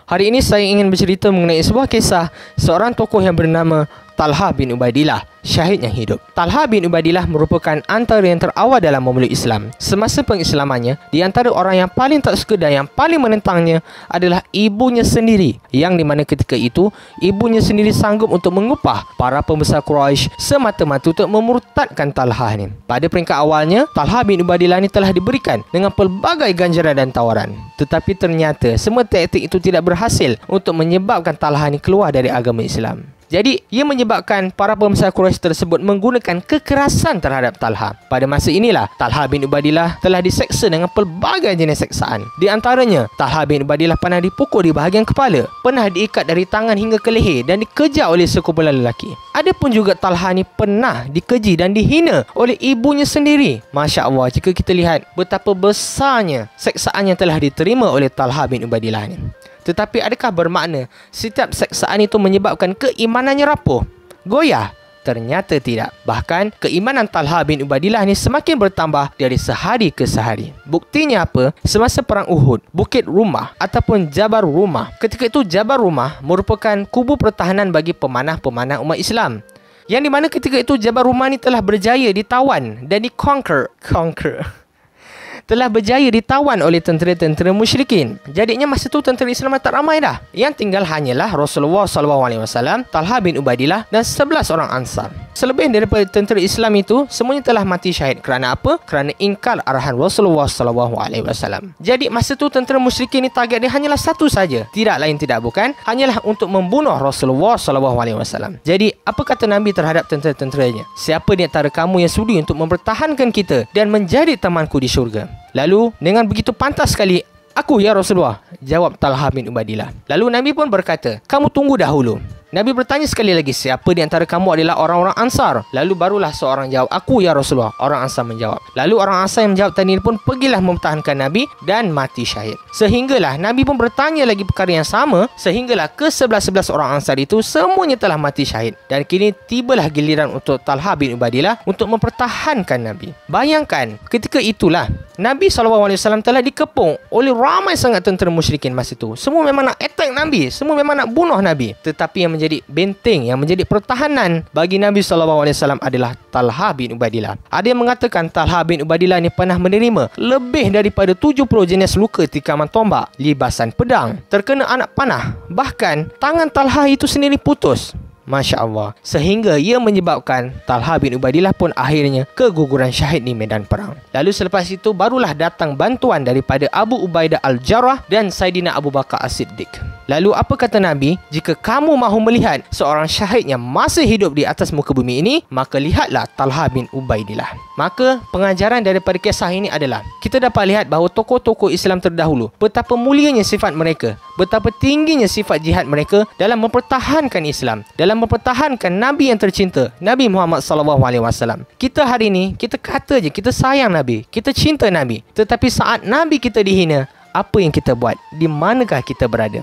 Hari ini saya ingin bercerita mengenai sebuah kisah seorang tokoh yang bernama Talha bin Ubaidillah, syahid yang hidup. Talha bin Ubaidillah merupakan antara yang terawal dalam memeluk Islam. Semasa pengislamannya, di antara orang yang paling tak suka dan yang paling menentangnya adalah ibunya sendiri, yang di mana ketika itu ibunya sendiri sanggup untuk mengupah para pembesar Quraisy semata-mata untuk memurtadkan Talha ni. Pada peringkat awalnya, Talha bin Ubaidillah ni telah diberikan dengan pelbagai ganjaran dan tawaran. Tetapi ternyata semua taktik itu tidak berhasil untuk menyebabkan Talha ni keluar dari agama Islam. Jadi, ia menyebabkan para pembesar Quraisy tersebut menggunakan kekerasan terhadap Talha. Pada masa inilah, Talha bin Ubaidillah telah diseksa dengan pelbagai jenis seksaan. Di antaranya, Talha bin Ubaidillah pernah dipukul di bahagian kepala, pernah diikat dari tangan hingga ke leher dan dikejar oleh sekumpulan lelaki. Ada pun juga Talha ni pernah dikeji dan dihina oleh ibunya sendiri. Masya Allah, jika kita lihat betapa besarnya seksaan yang telah diterima oleh Talha bin Ubaidillah ni. Tetapi adakah bermakna setiap seksaan itu menyebabkan keimanannya rapuh, goyah? Ternyata tidak. Bahkan keimanan Talha bin Ubaidillah ni semakin bertambah dari sehari ke sehari. Buktinya apa? Semasa perang Uhud, Bukit Rumah ataupun Jabar Rumah. Ketika itu Jabar Rumah merupakan kubu pertahanan bagi pemanah-pemanah umat Islam. Yang di mana ketika itu Jabar Rumah ni telah berjaya ditawan dan telah berjaya ditawan oleh tentera-tentera musyrikin. Jadinya masa tu tentera Islam tak ramai dah. Yang tinggal hanyalah Rasulullah SAW, Talha bin Ubaidillah dan 11 orang Ansar. Selebih daripada tentera Islam itu, semuanya telah mati syahid. Kerana apa? Kerana ingkar arahan Rasulullah SAW. Jadi masa tu tentera musyrikin ni target dia hanyalah satu saja. Tidak lain tidak bukan, hanyalah untuk membunuh Rasulullah SAW. Jadi apa kata Nabi terhadap tentera-tenteranya? Siapa di antara kamu yang sudi untuk mempertahankan kita dan menjadi temanku di syurga? Lalu dengan begitu pantas sekali, aku ya Rasulullah, jawab Talha bin Ubaidillah. Lalu Nabi pun berkata, kamu tunggu dahulu. Nabi bertanya sekali lagi, siapa di antara kamu adalah orang-orang Ansar? Lalu barulah seorang jawab, aku ya Rasulullah. Orang Ansar menjawab. Lalu orang Ansar yang menjawab tadi pun pergilah mempertahankan Nabi dan mati syahid. Sehinggalah Nabi pun bertanya lagi perkara yang sama, sehinggalah ke-11 orang Ansar itu semuanya telah mati syahid. Dan kini tibalah giliran untuk Talha bin Ubaidillah untuk mempertahankan Nabi. Bayangkan, ketika itulah Nabi SAW telah dikepung oleh ramai sangat tentera musyrikin masa itu. Semua memang nak attack Nabi, semua memang nak bunuh Nabi. Tetapi yang menjadi benteng, yang menjadi pertahanan bagi Nabi SAW adalah Talha bin Ubaidillah. Ada yang mengatakan Talha bin Ubaidillah ni pernah menerima lebih daripada 70 jenis luka tikaman tombak, libasan pedang, terkena anak panah. Bahkan tangan Talha itu sendiri putus. Masya Allah. Sehingga ia menyebabkan Talha bin Ubaidillah pun akhirnya keguguran syahid di medan perang. Lalu selepas itu barulah datang bantuan daripada Abu Ubaidah Al-Jarrah dan Saidina Abu Bakar As-Siddiq. Lalu apa kata Nabi? Jika kamu mahu melihat seorang syahid yang masih hidup di atas muka bumi ini, maka lihatlah Talha bin Ubaidillah. Maka pengajaran daripada kisah ini adalah, kita dapat lihat bahawa tokoh-tokoh Islam terdahulu, betapa mulianya sifat mereka, betapa tingginya sifat jihad mereka dalam mempertahankan Islam, dalam mempertahankan Nabi yang tercinta, Nabi Muhammad SAW. Kita hari ini, kita kata je kita sayang Nabi, kita cinta Nabi. Tetapi saat Nabi kita dihina, apa yang kita buat? Di manakah kita berada?